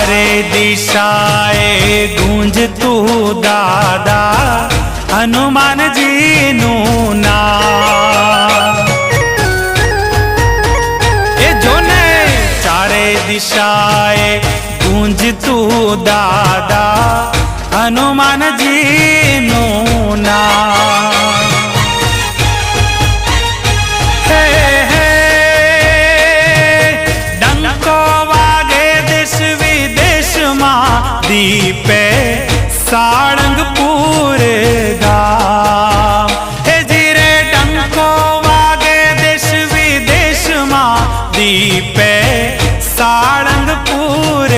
चारे दिशाए गूंज तू दादा हनुमान जी नु नाम। ए जोने चारे दिशाए गूंज तू दादा हनुमान जी नु नाम। दीपे सारंगपुर गाम हे जीरे डंको वागे देश विदेश मां दीपे सारंगपुर